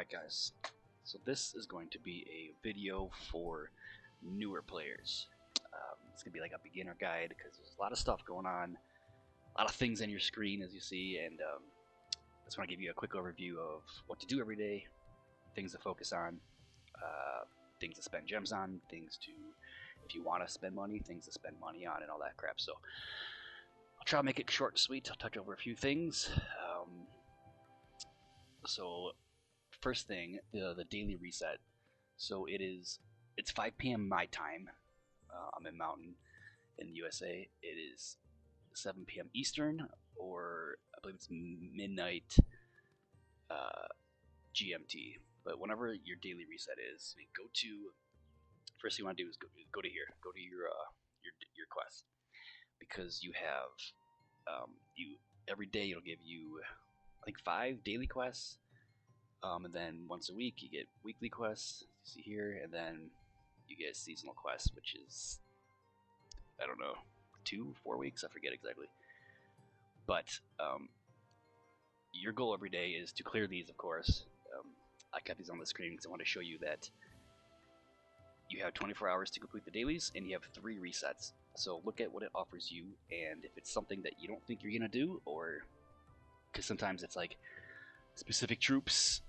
Alright guys, so this is going to be a video for newer players. It's going to be like a beginner guide because there's a lot of stuff going on, a lot of things on your screen as you see, and I just want to give you a quick overview of what to do every day, things to focus on, things to spend gems on, things to, if you want to spend money, things to spend money on, and all that crap. So I'll try to make it short and sweet. I'll touch over a few things. So first thing, the daily reset. So it's 5 p.m. my time. I'm in Mountain in the USA. It is 7 p.m. Eastern, or I believe it's midnight GMT. But whenever your daily reset is, go to, first thing you want to do is go to here. Go to your quest, because you have every day it'll give you I think 5 daily quests. And then once a week you get weekly quests, you see here, and then you get seasonal quests, which is, I don't know, 2-4 weeks, I forget exactly. But your goal every day is to clear these, of course. I kept these on the screen because I want to show you that you have 24 hours to complete the dailies, and you have 3 resets. So look at what it offers you, and if it's something that you don't think you're going to do, or because sometimes it's like specific troops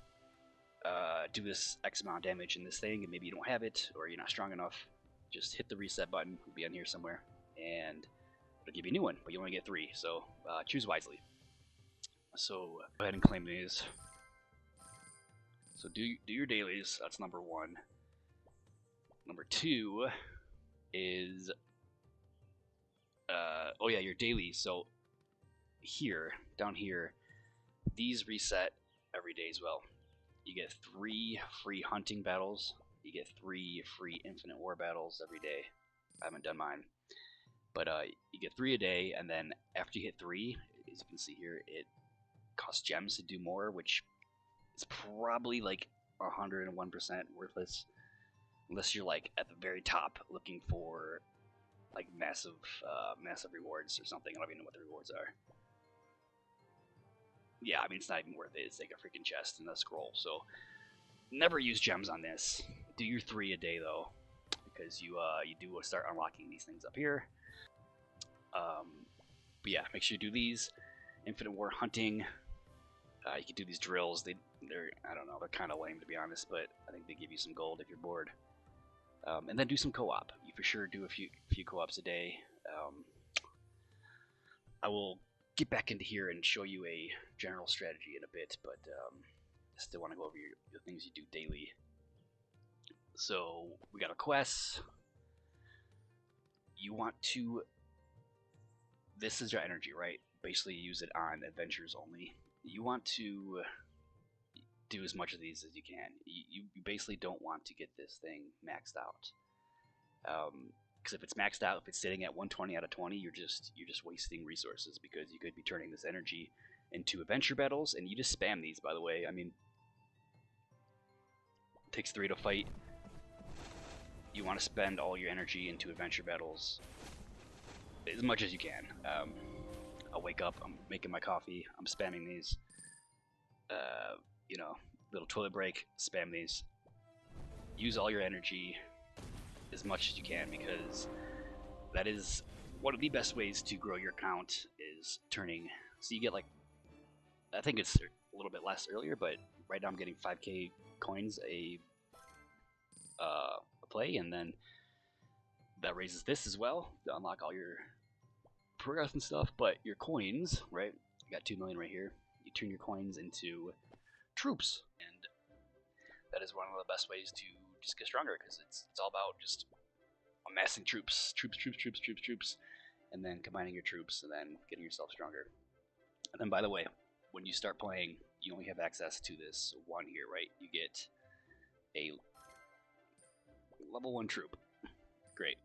do this X amount of damage in this thing, and maybe you don't have it, or you're not strong enough, just hit the reset button. It'll be on here somewhere, and it'll give you a new one, but you only get 3, so choose wisely. So go ahead and claim these. So do your dailies, that's number 1. Number 2 is, oh yeah, your dailies. So here, down here, these reset every day as well. You get 3 free hunting battles. You get 3 free infinite war battles every day. I haven't done mine, but you get 3 a day, and then after you hit 3, as you can see here, it costs gems to do more, which is probably like 101% worthless, unless you're like at the very top looking for like massive rewards or something. I don't even know what the rewards are. Yeah, I mean, it's not even worth it. It's like a freaking chest and a scroll. So never use gems on this. Do your 3 a day though, because you do start unlocking these things up here. But yeah, make sure you do these. Infinite War hunting. You can do these drills. They're I don't know, they're kind of lame to be honest, but I think they give you some gold if you're bored. And then do some co-op. You for sure do a few co-ops a day. I will get back into here and show you a general strategy in a bit, but I still want to go over the things you do daily. So we got a quest. You want to, this is your energy, right? Basically use it on adventures only. You want to do as much of these as you can. You basically don't want to get this thing maxed out. Because if it's maxed out, if it's sitting at 120 out of 20, you're just wasting resources, because you could be turning this energy into adventure battles, and you just spam these, by the way. I mean, it takes 3 to fight. You want to spend all your energy into adventure battles as much as you can. I'll wake up, I'm making my coffee, I'm spamming these. You know, little toilet break, spam these. Use all your energy as much as you can, because that is one of the best ways to grow your account, is turning, so you get like, I think it's a little bit less earlier, but right now I'm getting 5k coins a play, and then that raises this as well to unlock all your progress and stuff. But your coins, right, you got 2 million right here, you turn your coins into troops, and that is one of the best ways to just get stronger, because it's all about just amassing troops, and then combining your troops, and then getting yourself stronger. And then, by the way, when you start playing, you only have access to this one here, right? You get a level 1 troop. Great.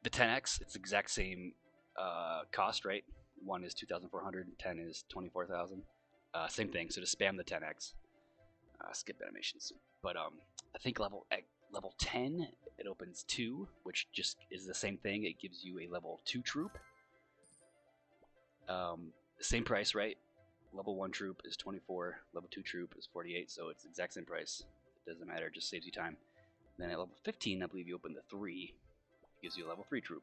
The 10x, it's the exact same cost, right? 1 is 2,400, 10 is 24,000. Same thing, so just spam the 10x. Skip animations. But I think level 10, it opens 2, which just is the same thing. It gives you a level 2 troop. Same price, right? level 1 troop is 24, level 2 troop is 48, so it's the exact same price. It doesn't matter, it just saves you time. Then at level 15, I believe you open the 3, it gives you a level 3 troop.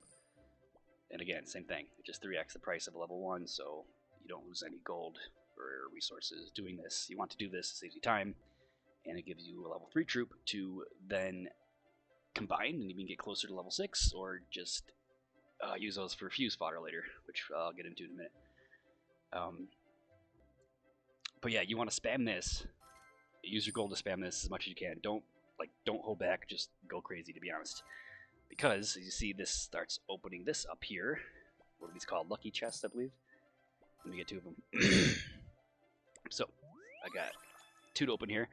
And again, same thing, it just 3x the price of a level 1, so you don't lose any gold or resources doing this. You want to do this, it saves you time, and it gives you a level 3 troop to then combine and even get closer to level 6, or just use those for fuse fodder later, which I'll get into in a minute. But yeah, you want to spam this. Use your gold to spam this as much as you can. Don't hold back. Just go crazy, to be honest. Because as you see, this starts opening this up here. What are these called? Lucky chests, I believe. Let me get 2 of them. So I got 2 to open here.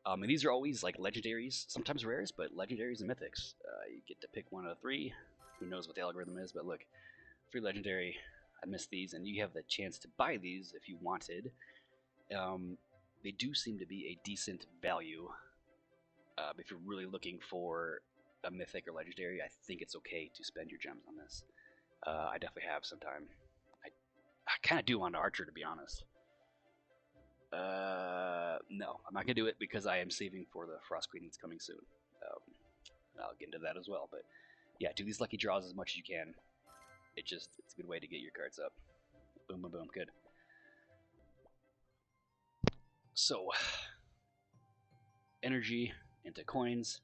And these are always like legendaries, sometimes rares, but legendaries and mythics. You get to pick one of the 3. Who knows what the algorithm is, but look, 3 legendary. I missed these, and you have the chance to buy these if you wanted. They do seem to be a decent value. If you're really looking for a mythic or legendary, I think it's okay to spend your gems on this. I definitely have sometime. I kind of do want an archer, to be honest. No, I'm not gonna do it because I am saving for the Frost Queen that's coming soon. I'll get into that as well, but yeah, do these lucky draws as much as you can. It's a good way to get your cards up. Boom, boom, boom, good. So, energy into coins,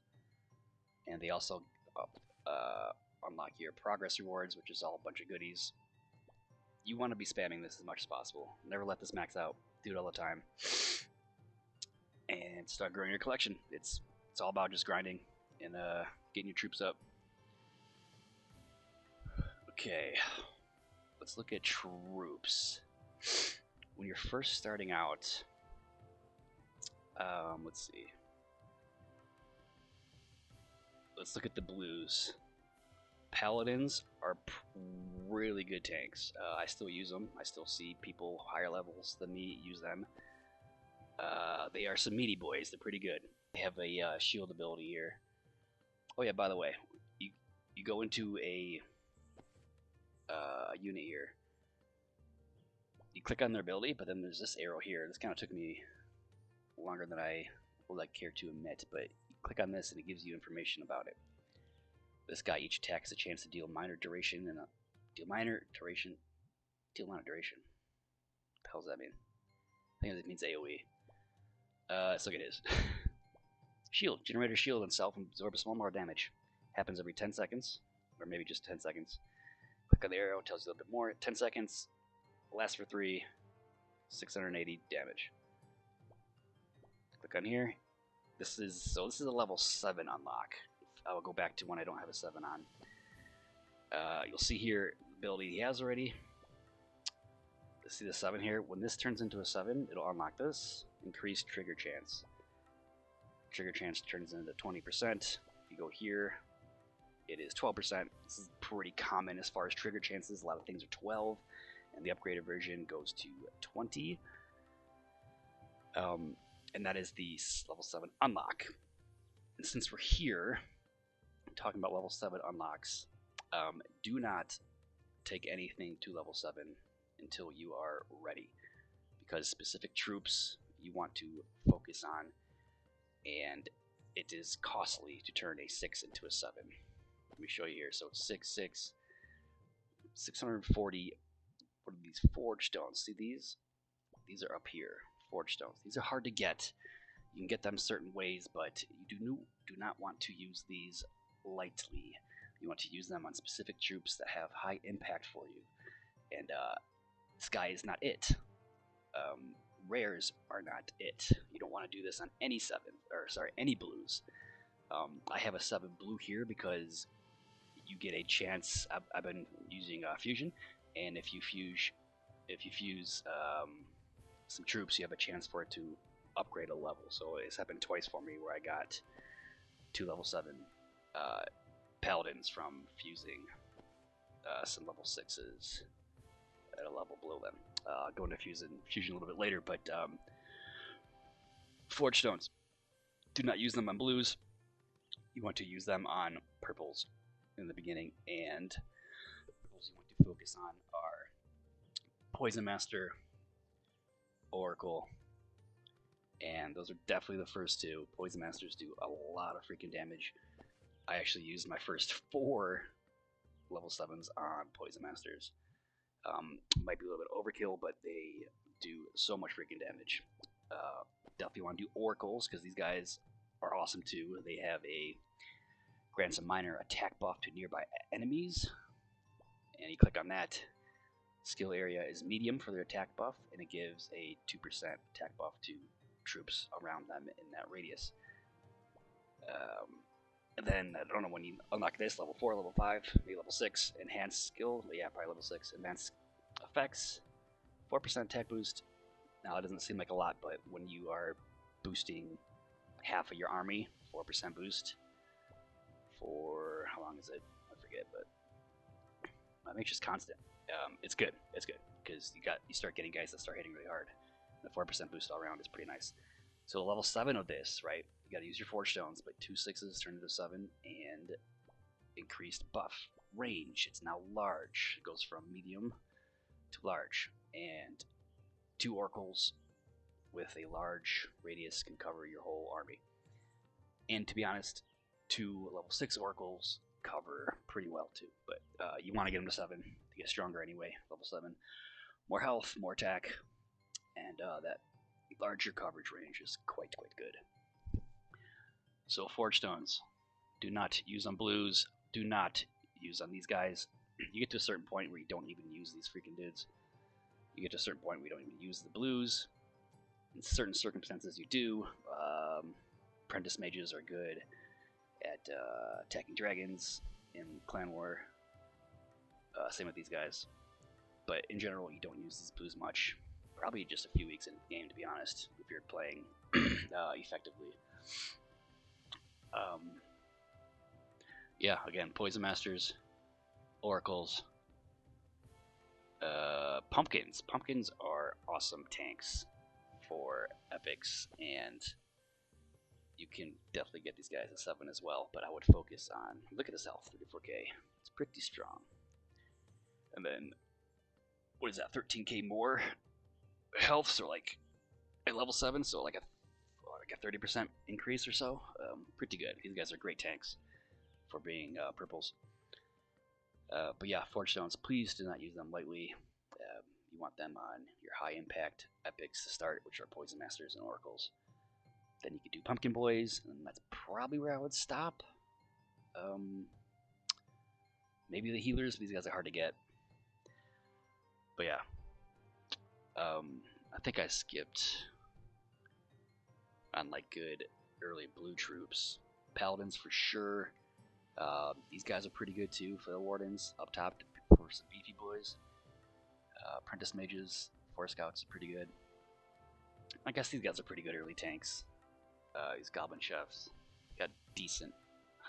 and they also unlock your progress rewards, which is all a bunch of goodies. You want to be spamming this as much as possible. Never let this max out. Do it all the time, and start growing your collection. It's all about just grinding and getting your troops up. Okay, let's look at troops. When you're first starting out, let's see. Let's look at the blues. Paladins are really good tanks. I still use them. I still see people higher levels than me use them. They are some meaty boys. They're pretty good. They have a shield ability here. Oh yeah, by the way, you go into a unit here. You click on their ability, but then there's this arrow here. This kind of took me longer than I would care to admit, but you click on this and it gives you information about it. This guy, each attack has a chance to deal minor duration and deal minor duration. What the hell does that mean? I think it means AoE. So it is. Shield. Generator shield and self absorb a small amount of damage. Happens every 10 seconds, or maybe just 10 seconds. Click on the arrow, tells you a little bit more. 10 seconds, lasts for 3, 680 damage. Click on here. This is a level 7 unlock. I will go back to when I don't have a 7 on. You'll see here the ability he has already. Let's see the 7 here. When this turns into a 7, it'll unlock this. Increased trigger chance. Trigger chance turns into 20%. If you go here, it is 12%. This is pretty common as far as trigger chances. A lot of things are 12, and the upgraded version goes to 20. And that is the level 7 unlock. And since we're here, talking about level 7 unlocks, do not take anything to level 7 until you are ready, because specific troops you want to focus on, and it is costly to turn a 6 into a 7. Let me show you here. So it's 6, 640. What are these forge stones? See these? These are up here. Forge stones. These are hard to get. You can get them certain ways, but you do not want to use these lightly. You want to use them on specific troops that have high impact for you. And this guy is not it. Rares are not it. You don't want to do this on any any blues. I have a 7 blue here because you get a chance. I've been using fusion, and if you fuse some troops, you have a chance for it to upgrade a level. So it's happened twice for me where I got 2 level 7 paladins from fusing some level 6s at a level below them. I'll go into fusion a little bit later, but forge stones, do not use them on blues. You want to use them on purples in the beginning, and purples you want to focus on are Poison Master, Oracle, and those are definitely the first two. Poison Masters do a lot of freaking damage. I actually used my first 4 level 7s on Poison Masters. Might be a little bit overkill, but they do so much freaking damage. Definitely want to do Oracles, because these guys are awesome too. They have a grants a minor attack buff to nearby enemies, and you click on that. Skill area is medium for their attack buff, and it gives a 2% attack buff to troops around them in that radius. And then, I don't know, when you unlock this, level 4, level 5, maybe level 6, enhanced skill, yeah, probably level 6, advanced effects, 4% attack boost. Now, it doesn't seem like a lot, but when you are boosting half of your army, 4% boost for, how long is it? I forget, but I think it's just constant. It's good, because you start getting guys that start hitting really hard. The 4% boost all around is pretty nice. So level 7 of this, right, you gotta use your Forge Stones, but 2 6s turn into 7, and increased buff. Range, it's now large. It goes from medium to large, and 2 Oracles with a large radius can cover your whole army. And to be honest, 2 level 6 Oracles cover pretty well too, but you want to get them to 7 to get stronger anyway. Level 7, more health, more attack, and that larger coverage range is quite good. So Forge Stones, do not use on blues, do not use on these guys. You get to a certain point where you don't even use these freaking dudes. You get to a certain point where you don't even use the blues. In certain circumstances you do. Apprentice mages are good at attacking dragons in Clan War. Same with these guys. But in general, you don't use these blues much. Probably just a few weeks in the game, to be honest, if you're playing effectively. Yeah, again, Poison Masters, Oracles, Pumpkins. Pumpkins are awesome tanks for epics, and you can definitely get these guys at 7 as well, but I would focus on, look at his health, 34k. It's pretty strong. And then, what is that, 13k more health, so like at level 7, so like a 30% increase or so. Pretty good. These guys are great tanks for being purples. But yeah, Forge Stones, please do not use them lightly. You want them on your high impact epics to start, which are Poison Masters and Oracles. Then you could do Pumpkin Boys, and that's probably where I would stop. Maybe the healers, these guys are hard to get. But yeah. I think I skipped on like good early blue troops. Paladins for sure. These guys are pretty good too for the Wardens up top for some beefy boys. Apprentice mages, Force Scouts are pretty good. I guess these guys are pretty good early tanks. These Goblin Chefs got decent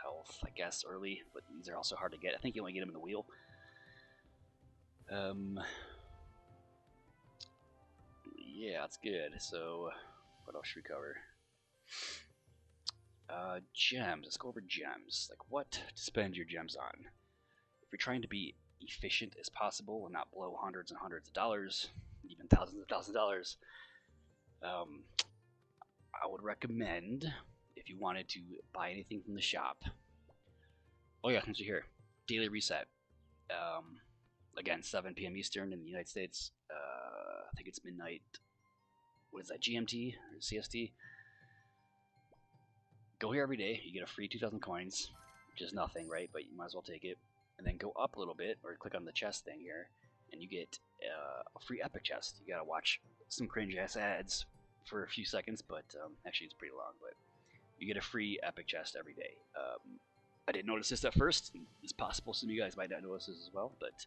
health, I guess, early, but these are also hard to get. I think you only get them in the wheel. Yeah, that's good. So, what else should we cover? Gems. Let's go over gems. Like, what to spend your gems on. If you're trying to be efficient as possible and not blow hundreds and hundreds of dollars, even thousands of dollars, I would recommend, if you wanted to buy anything from the shop. Oh yeah, since you're here, daily reset. Again, 7 p.m. Eastern in the United States. I think it's midnight. What is that, GMT or CST? Go here every day. You get a free 2,000 coins, which is nothing, right? But you might as well take it. And then go up a little bit, or click on the chest thing here, and you get a free epic chest. You gotta watch some cringe-ass ads for a few seconds, but actually it's pretty long. But you get a free epic chest every day. I didn't notice this at first. It's possible some of you guys might not notice this as well, but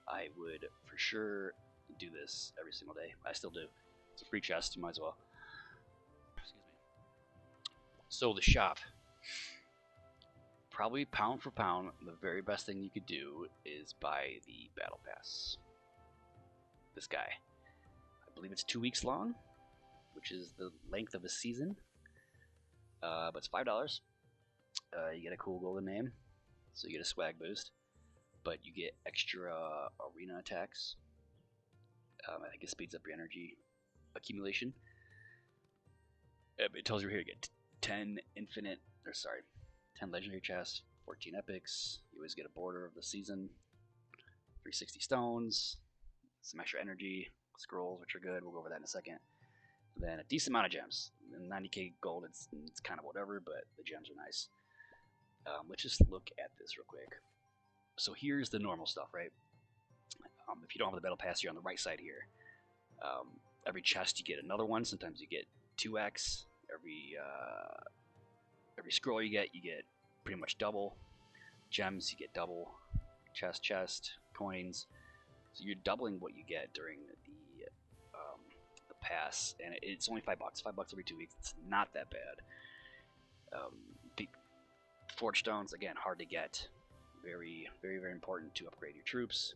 I would for sure do this every single day. I still do. It's a free chest. You might as well. Excuse me. So the shop. Probably pound for pound, the very best thing you could do is buy the Battle Pass. This guy. I believe it's 2 weeks long, which is the length of a season. But it's $5. You get a cool golden name, so you get a swag boost. But you get extra arena attacks. I think it speeds up your energy. accumulation. It tells you here you get 10 infinite, or sorry, 10 legendary chests, 14 epics. You always get a border of the season, 360 stones, some extra energy, scrolls, which are good. We'll go over that in a second. Then a decent amount of gems. 90k gold, it's kind of whatever, but the gems are nice. Let's just look at this real quick. So here's the normal stuff, right? If you don't have the battle pass, you're on the right side here. Every chest you get another one. Sometimes you get 2x. Every scroll you get pretty much double. Gems you get double. Chest, coins. So you're doubling what you get during the pass, and it's only $5. $5 every 2 weeks. It's not that bad. The forge stones, again, hard to get. Very, very, very important to upgrade your troops.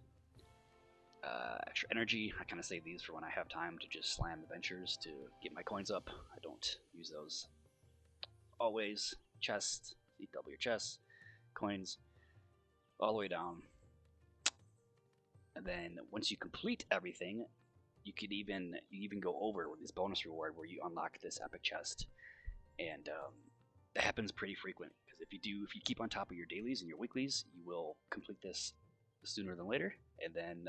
Extra energy, I kind of save these for when I have time to just slam adventures to get my coins up. I don't use those always. Chests, you double your chests, coins, all the way down. And then once you complete everything, you even go over with this bonus reward where you unlock this epic chest, and that happens pretty frequent because if you keep on top of your dailies and your weeklies, you will complete this sooner than later, and then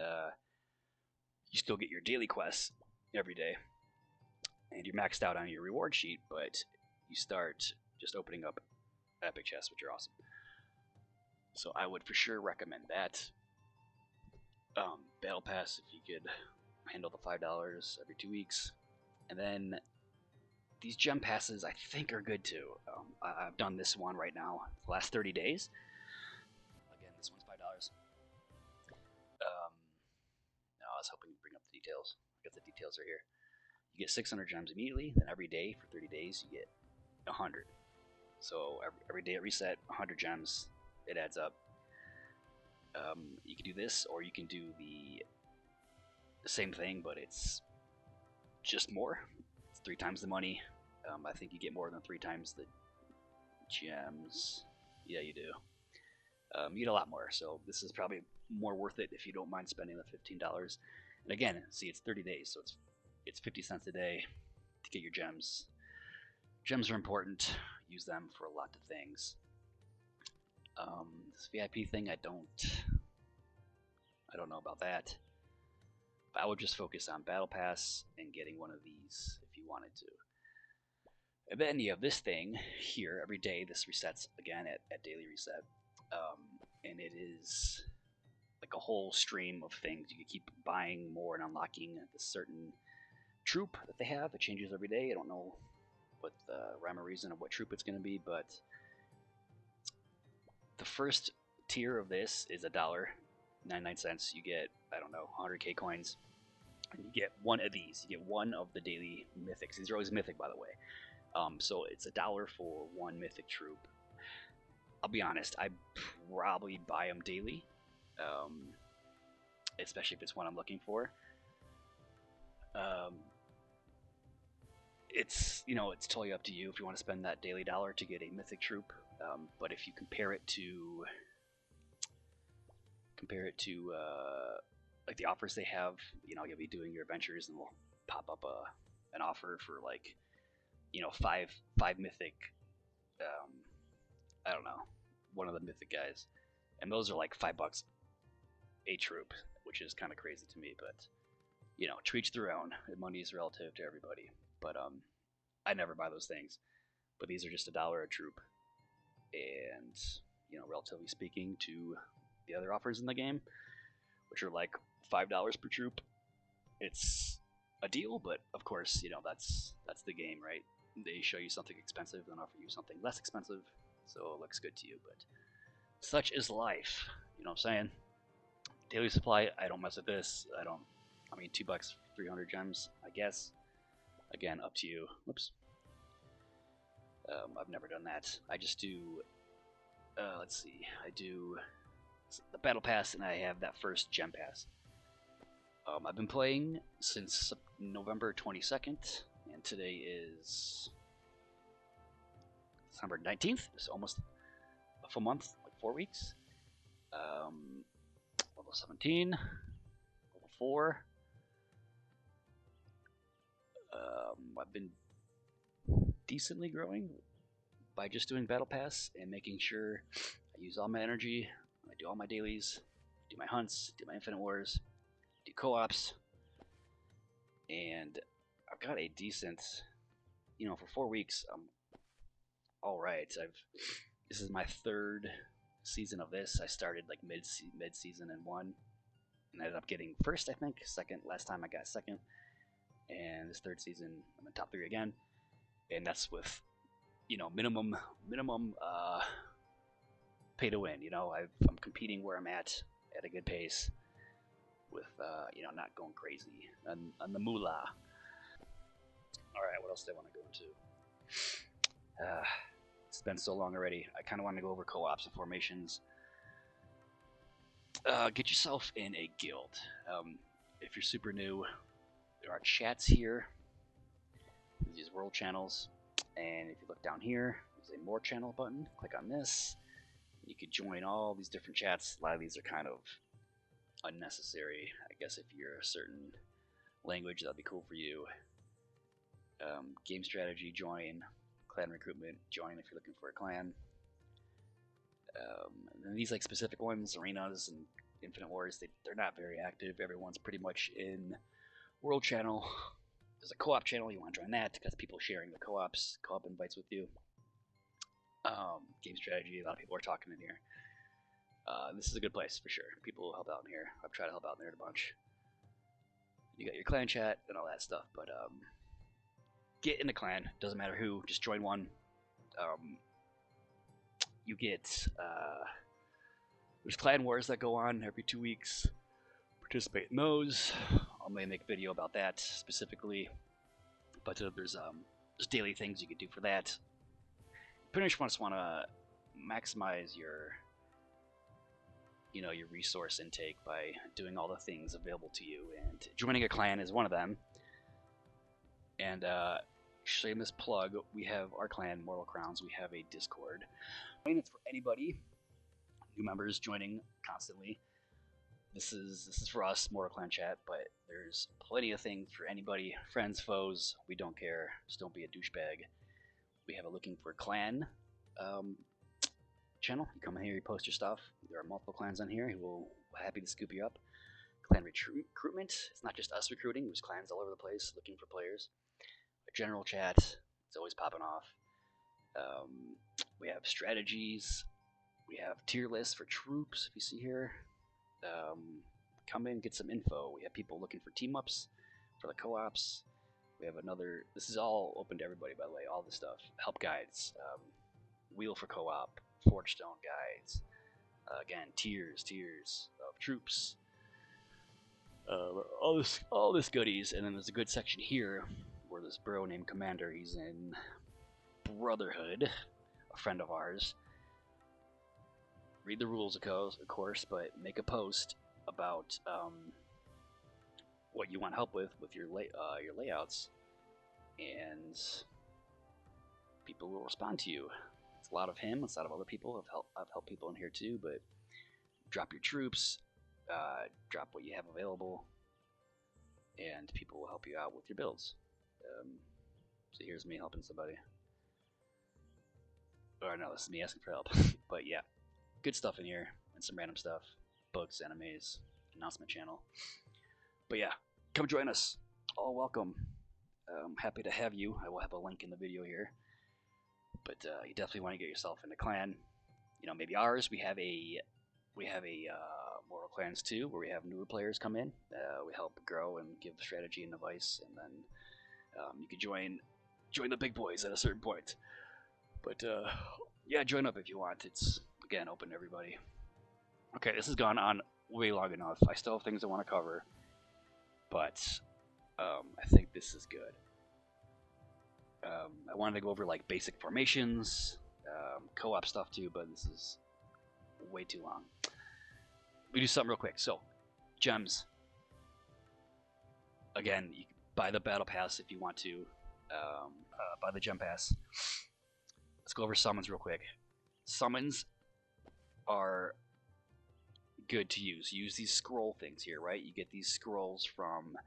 you still get your daily quests every day, and you're maxed out on your reward sheet, but you start just opening up epic chests, which are awesome. So I would for sure recommend that. Battle Pass, if you could handle the $5 every 2 weeks. And then these gem passes I think are good too. I've done this one right now the last 30 days. Again, this one's $5. No, I was hoping to bring up the details. I guess the details are here. You get 600 gems immediately, then every day for 30 days you get 100. So every day at reset, 100 gems. It adds up. You can do this, or you can do the same thing, but it's just more. It's 3 times the money. I think you get more than 3 times the gems. Yeah, you do. You get a lot more, so this is probably more worth it if you don't mind spending the $15. And again, see, it's 30 days, so it's 50 cents a day to get your gems. Gems are important. Use them for a lot of things. This VIP thing, I don't know about that. But I would just focus on Battle Pass and getting one of these if you wanted to. And then you have this thing here. Every day this resets again at daily reset. And it is like a whole stream of things. You can keep buying more and unlocking this certain troop that they have. It changes every day. I don't know what the rhyme or reason of what troop it's going to be, but the first tier of this is $1.99. You get, I don't know, 100k coins. And you get one of these. You get one of the daily mythics. These are always mythic, by the way. So it's $1 for one mythic troop. I'll be honest, I probably buy them daily, especially if it's one I'm looking for. It's totally up to you if you want to spend that daily $1 to get a mythic troop. But if you compare it to like the offers they have, you'll be doing your adventures and we'll pop up an offer for like five mythic. I don't know, one of the mythic guys, and those are like $5 a troop, which is kind of crazy to me. But to each their own. Money is relative to everybody. But I never buy those things. But these are just $1 a troop, and relatively speaking to the other offers in the game, which are like $5 per troop, it's a deal. But of course, that's the game, right? They show you something expensive, then offer you something less expensive, so it looks good to you. But such is life. You know what I'm saying? Daily supply, I don't mess with this. I mean, $2, 300 gems, I guess. Again, up to you. Whoops. I've never done that. I just do, let's see, I do the Battle Pass, and I have that first Gem Pass. I've been playing since November 22nd, and today is December 19th, so almost a full month, like 4 weeks. Level 17, level 4. I've been decently growing by just doing battle pass and making sure I use all my energy. I do all my dailies, do my hunts, do my infinite wars, do co-ops, and I've got a decent, for 4 weeks. I'm all right. This is my third season of this. I started like mid season and won, and ended up getting first, I think. Second. Last time I got second, and this third season I'm in top 3 again, and that's with minimum pay to win. I'm competing where I'm at a good pace with not going crazy on the moolah. All right, what else do I want to go into? It's been so long already. I kind of want to go over co-ops and formations. Get yourself in a guild. If you're super new, there are chats here. These world channels, and if you look down here, there's a more channel button. Click on this. You could join all these different chats. A lot of these are kind of unnecessary. I guess if you're a certain language, that'd be cool for you. Game strategy, join. Clan recruitment, join if you're looking for a clan. And these like specific ones, arenas and infinite wars, they're not very active. Everyone's pretty much in world channel. There's a co-op channel, you want to join that because people sharing the co-op invites with you. Game strategy, a lot of people are talking in here. This is a good place for sure. People will help out in here. I've tried to help out in there a bunch. You got your clan chat and all that stuff, but get in the clan. Doesn't matter who, just join one. You get there's clan wars that go on every 2 weeks. Participate in those. I may make a video about that specifically, but there's daily things you could do for that. Pretty much just want to maximize your your resource intake by doing all the things available to you, and joining a clan is one of them. And shameless plug, we have our clan, Mortal Crowns. We have a Discord. It's for anybody, new members joining constantly. This is for us, Mortal Clan chat, but there's plenty of things for anybody, friends, foes. We don't care. Just don't be a douchebag. We have a looking for clan channel. You come in here, you post your stuff. There are multiple clans on here who will happy to scoop you up. Clan recruitment. It's not just us recruiting. There's clans all over the place looking for players. A general chat. It's always popping off. We have strategies. We have tier lists for troops. If you see here, come in, get some info. We have people looking for team ups for the co-ops. We have another. This is all open to everybody, by the way. All this stuff. Help guides. Wheel for co-op. Forge stone guides. Again, tiers of troops. All this goodies, and then there's a good section here where this bro named Commander, he's in Brotherhood, a friend of ours. Read the rules, of course, but make a post about what you want help with your layouts, and people will respond to you. It's a lot of him, it's a lot of other people. I've helped people in here too, but drop your troops, drop what you have available, and people will help you out with your builds. So here's me helping somebody. Or no, this is me asking for help. But yeah, good stuff in here, and some random stuff. Books, animes, announcement channel. But yeah, come join us. All welcome. Happy to have you. I will have a link in the video here. But you definitely want to get yourself in a clan. Maybe ours. We have a Mortal Clans too, where we have newer players come in. We help grow and give strategy and advice, and then you can join the big boys at a certain point. But yeah, join up if you want. It's again open to everybody. Okay, this has gone on way long enough. I still have things I want to cover, but I think this is good. I wanted to go over like basic formations, co-op stuff too, but this is way too long. We do something real quick. So, gems. Again, you can buy the battle pass if you want to. Buy the gem pass. Let's go over summons real quick. Summons are good to use. Use these scroll things here, right? You get these scrolls from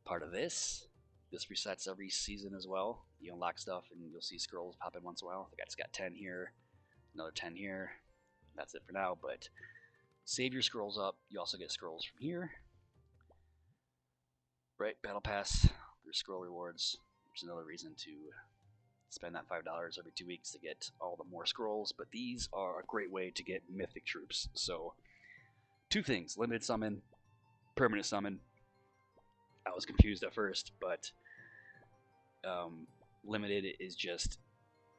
part of this, This resets every season as well. You unlock stuff and you'll see scrolls pop in once in a while. I just got 10 here, another 10 here. That's it for now, but save your scrolls up. You also get scrolls from here. Right, Battle Pass, there's scroll rewards, which is another reason to spend that $5 every 2 weeks to get all the more scrolls, but these are a great way to get mythic troops. So, two things, limited summon, permanent summon. I was confused at first, but limited is just,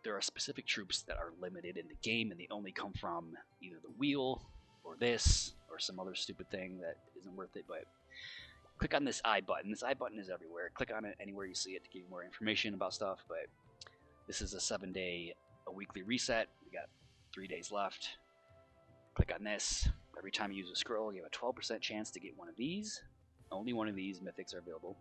there are specific troops that are limited in the game and they only come from either the wheel or this or some other stupid thing that isn't worth it. But click on this I button. This I button is everywhere. Click on it anywhere you see it to give you more information about stuff. But this is a 7-day, a weekly reset. We got 3 days left. Click on this. Every time you use a scroll, you have a 12% chance to get one of these. Only one of these mythics are available.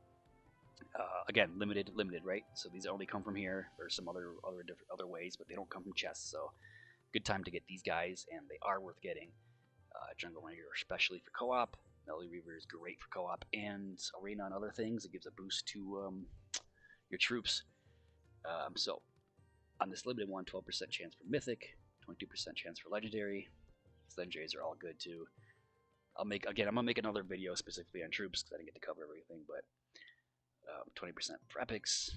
Again, limited, right? So these only come from here. There's some other ways, but they don't come from chests. So good time to get these guys, and they are worth getting. Jungle Ranger, especially for co-op. Melody Reaver is great for co-op, and Arena and other things. It gives a boost to your troops. So on this limited one, 12% chance for mythic, 22% chance for legendary. These legendaries are all good too. I'm gonna make another video specifically on troops because I didn't get to cover everything, but 20% for epics.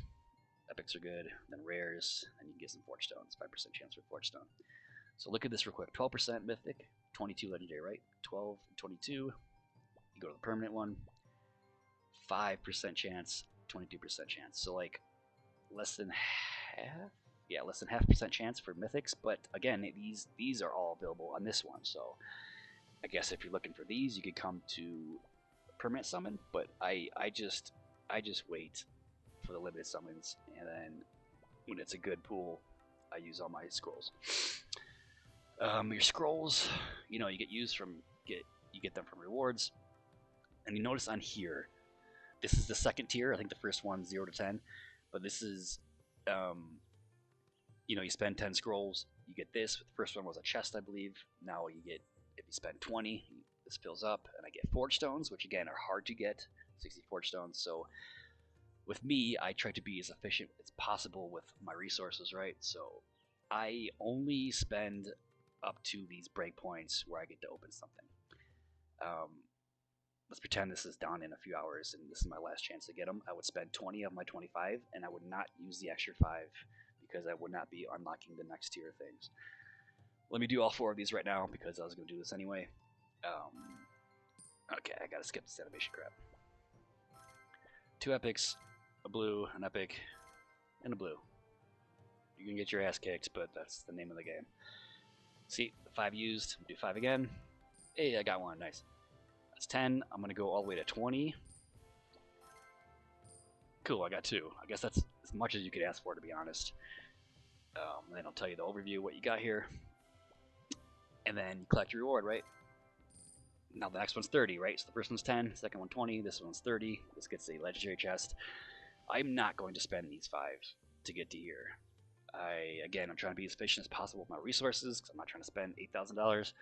Epics are good. Then rares, and you can get some forge stones. 5% chance for forge stone. So look at this real quick. 12% mythic, 22 legendary, right? 12 and 22. You go to the permanent one. 5% chance, 22% chance. So like less than half. Yeah, less than 0.5% chance for mythics. But again, these are all available on this one. So I guess if you're looking for these, you could come to permanent summon. But I just wait for the limited summons, and then when it's a good pool, I use all my scrolls. Your scrolls, you get them from rewards, and you notice on here, this is the second tier. I think the first one's 0 to 10, but this is, you spend 10 scrolls, you get this. The first one was a chest, I believe. Now you get, if you spend 20, this fills up, and I get forge stones, which again are hard to get. 60 forge stones. So with me, I try to be as efficient as possible with my resources, right? So I only spend up to these breakpoints where I get to open something. Let's pretend this is done in a few hours and this is my last chance to get them. I would spend 20 of my 25, and I would not use the extra 5 because I would not be unlocking the next tier things. Let me do all 4 of these right now because I was going to do this anyway. Okay, I gotta skip this animation crap. 2 epics, a blue, an epic, and a blue. You can get your ass kicked, but that's the name of the game. See, 5 used, do 5 again. Hey, I got one, nice. That's 10, I'm gonna go all the way to 20. Cool, I got 2. I guess that's as much as you could ask for, to be honest. And then I'll tell you the overview, what you got here. And then you collect your reward, right? Now the next one's 30, right? So the first one's 10, second one 20, this one's 30. This gets a legendary chest. I'm not going to spend these 5 to get to here. I'm trying to be as efficient as possible with my resources because I'm not trying to spend $8,000.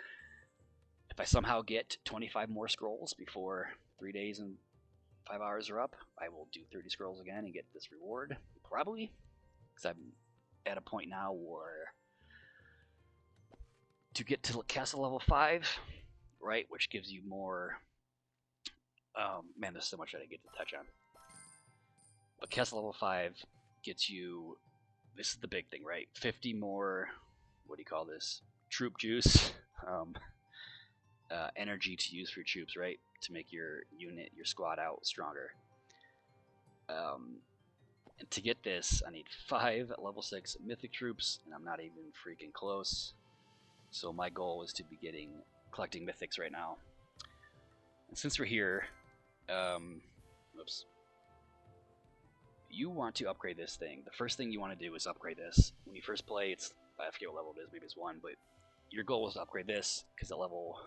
If I somehow get 25 more scrolls before 3 days and 5 hours are up, I will do 30 scrolls again and get this reward. Probably. Because I'm at a point now where to get to castle level 5, right, which gives you more. Man, there's so much that I get to touch on. But castle level 5 gets you. This is the big thing, right? 50 more. What do you call this? Troop juice. Energy to use for your troops, right? To make your unit, your squad out stronger. And to get this, I need 5 level 6 mythic troops, and I'm not even freaking close. So my goal is to be collecting mythics right now. And since we're here, oops. You want to upgrade this thing. The first thing you want to do is upgrade this. When you first play, I forget what level it is, maybe it's 1, but your goal is to upgrade this, because at level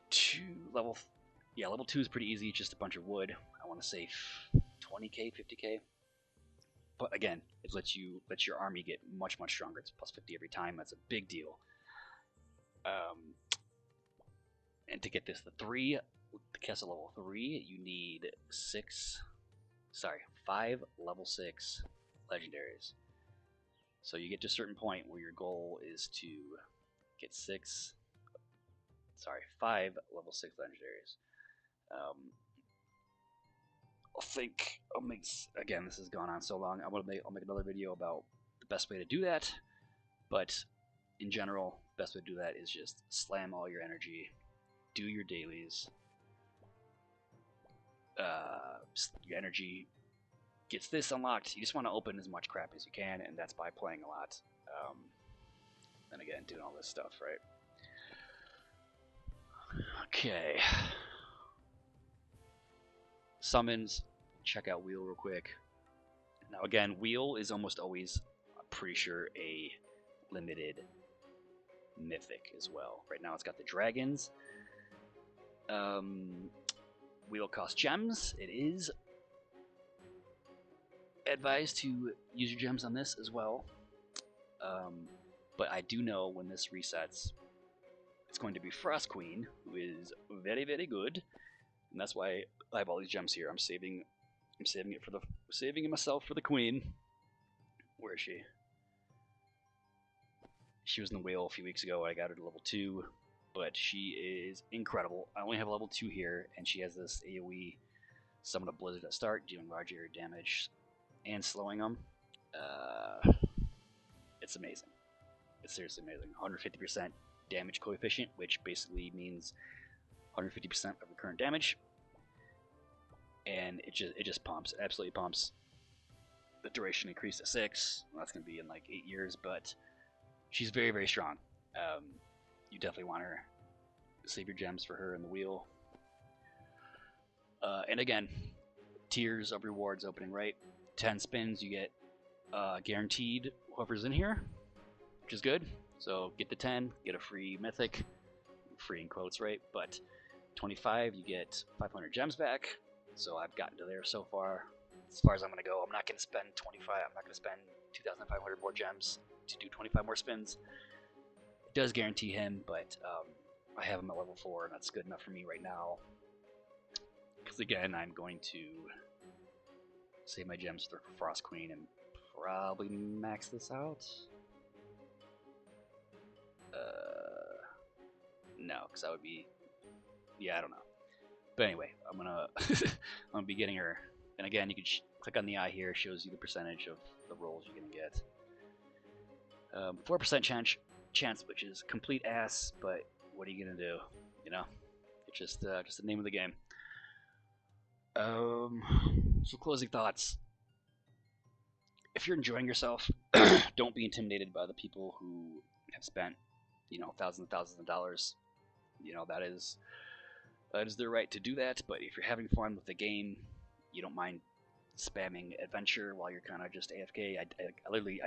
2, level 2 is pretty easy, just a bunch of wood. I want to say 20k, 50k. But again, it lets your army get much, much stronger. It's plus 50 every time. That's a big deal. And to get this, the castle level 3, you need 6 sorry, 5 level 6 legendaries. So you get to a certain point where your goal is to get 5 level 6 legendaries. I think I'll make, again, this has gone on so long, I'll make another video about the best way to do that, but in general, best way to do that is just slam all your energy, do your dailies, your energy gets this unlocked. You just want to open as much crap as you can, and that's by playing a lot. And again, doing all this stuff, right? Okay. Summons. Check out Wheel real quick. Now again, Wheel is almost always, I'm pretty sure, a limited mythic as well. Right now it's got the dragons. Wheel costs gems. It is advised to use your gems on this as well. But I do know when this resets, it's going to be Frost Queen, who is very, very good, and that's why I have all these gems here. I'm saving it myself for the Queen. Where is she? She was in the whale a few weeks ago. I got her to level 2, but she is incredible. I only have level 2 here, and she has this AoE summon a blizzard at start, dealing large area damage and slowing them. It's amazing. It's seriously amazing. 150% damage coefficient, which basically means 150% of your current damage, and it just pumps. It absolutely pumps. The duration increased to 6. Well, that's going to be in like 8 years, but she's very, very strong. You definitely want her. Save your gems for her in the wheel. And again, tiers of rewards opening, right? 10 spins, you get guaranteed whoever's in here, which is good. So get the 10, get a free mythic, free in quotes, right? But 25, you get 500 gems back. So I've gotten to there so far. As far as I'm going to go, I'm not going to spend 25. I'm not going to spend 2,500 more gems to do 25 more spins. It does guarantee him, but I have him at level 4, and that's good enough for me right now. Because again, I'm going to save my gems for Frost Queen and probably max this out. No, because that would be, yeah, I don't know. But anyway, I'm gonna be getting her. And again, you can click on the eye here. It shows you the percentage of the rolls you're gonna get. 4% chance, which is complete ass. But what are you gonna do? You know, it's just the name of the game. So closing thoughts. If you're enjoying yourself, don't be intimidated by the people who have spent, thousands and thousands of dollars. That is their right to do that. But if you're having fun with the game, you don't mind spamming adventure while you're kind of just AFK. I literally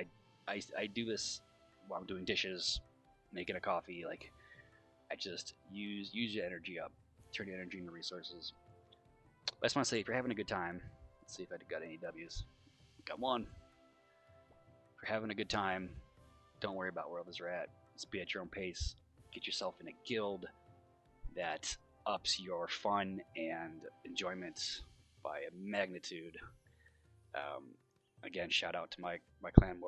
do this while I'm doing dishes, making a coffee. Like, I just use your energy up, turn your energy into resources. But I just want to say, if you're having a good time, let's see if I got any W's. Got one. If you're having a good time, don't worry about where others are at. Just be at your own pace. Get yourself in a guild that ups your fun and enjoyment by a magnitude. Again, shout out to my clan,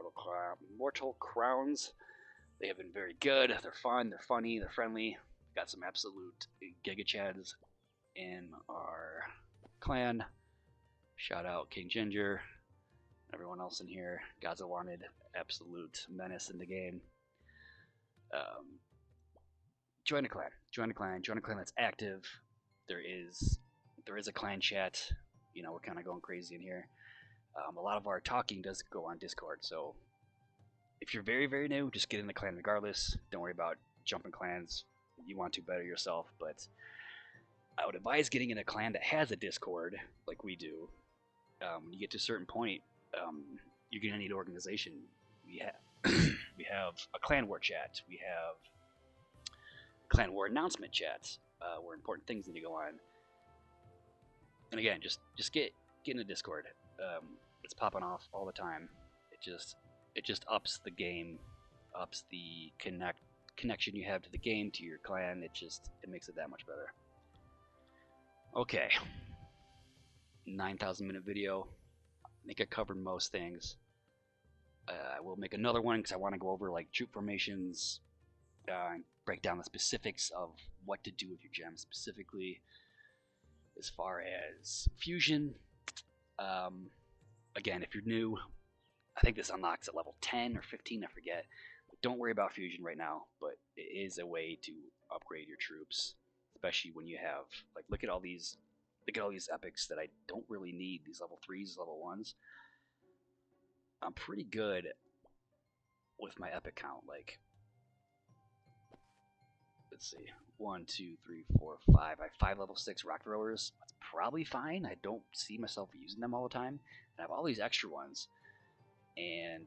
Mortal Crowns. They have been very good. They're fun, they're funny, they're friendly. Got some absolute Giga Chads in our clan. Shout out King Ginger, everyone else in here. Gods Wanted, absolute menace in the game. Join a clan. Join a clan that's active. There is a clan chat. We're kind of going crazy in here. A lot of our talking does go on Discord, so if you're very, very new, just get in the clan regardless. Don't worry about jumping clans. You want to better yourself, but I would advise getting in a clan that has a Discord, like we do. When you get to a certain point, you're going to need organization. We have a clan war chat. We have clan war announcement chats where important things need to go on. And again, just get in a Discord. It's popping off all the time. It just ups the game, ups the connection you have to the game, to your clan. It makes it that much better. Okay, 9,000 minute video. I think I covered most things. I will make another one because I want to go over like troop formations, break down the specifics of what to do with your gems specifically as far as fusion. Um, Again, if you're new, I think this unlocks at level 10 or 15, I forget. Don't worry about fusion right now, but it is a way to upgrade your troops, especially when you have like look at all these epics that I don't really need. These level 3s, level 1s. I'm pretty good with my epic count. Like, let's see, 1, 2, 3, 4, 5. I have 5 level 6 rock throwers. That's probably fine. I don't see myself using them all the time. And I have all these extra ones, and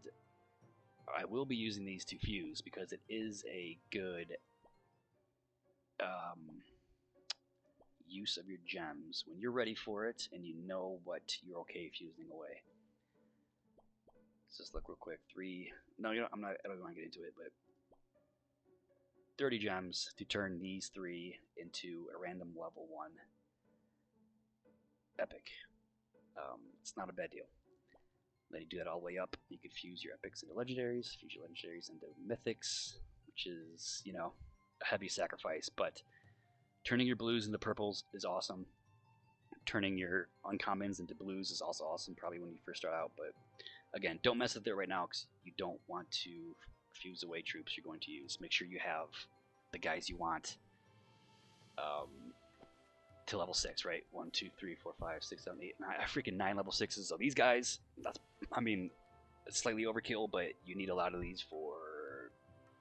I will be using these to fuse because it is a good use of your gems when you're ready for it and you know what you're okay fusing away. Let's just look real quick. 3. No, you know, I don't want to get into it, but 30 gems to turn these 3 into a random level 1 epic. It's not a bad deal. Then you do that all the way up. You can fuse your epics into legendaries, fuse your legendaries into mythics, which is, you know, a heavy sacrifice, but turning your blues into purples is awesome. Turning your uncommons into blues is also awesome, probably when you first start out, but again, don't mess with it right now because you don't want to fuse away troops you're going to use. Make sure you have the guys you want to level 6, right? 1, 2, 3, 4, 5, 6, 7, 8, 9. I freaking 9 level 6s. So these guys, that's, I mean, it's slightly overkill, but you need a lot of these for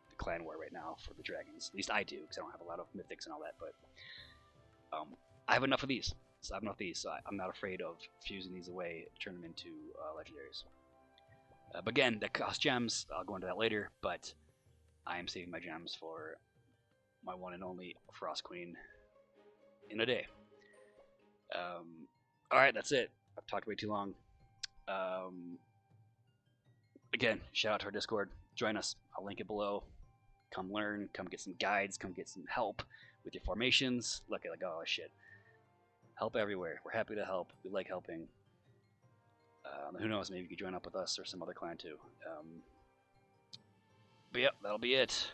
the clan war right now for the dragons. At least I do, because I don't have a lot of mythics and all that. But I have enough of these. So I'm not afraid of fusing these away, turn them into legendaries. But again, that costs gems. I'll go into that later. But I am saving my gems for my one and only Frost Queen in a day. Alright, that's it. I've talked way too long. Again, shout out to our Discord. Join us. I'll link it below. Come learn. Come get some guides. Come get some help with your formations. Look at like, oh shit. Help everywhere. We're happy to help. We like helping. Who knows? Maybe you could join up with us or some other clan too. But yeah, that'll be it.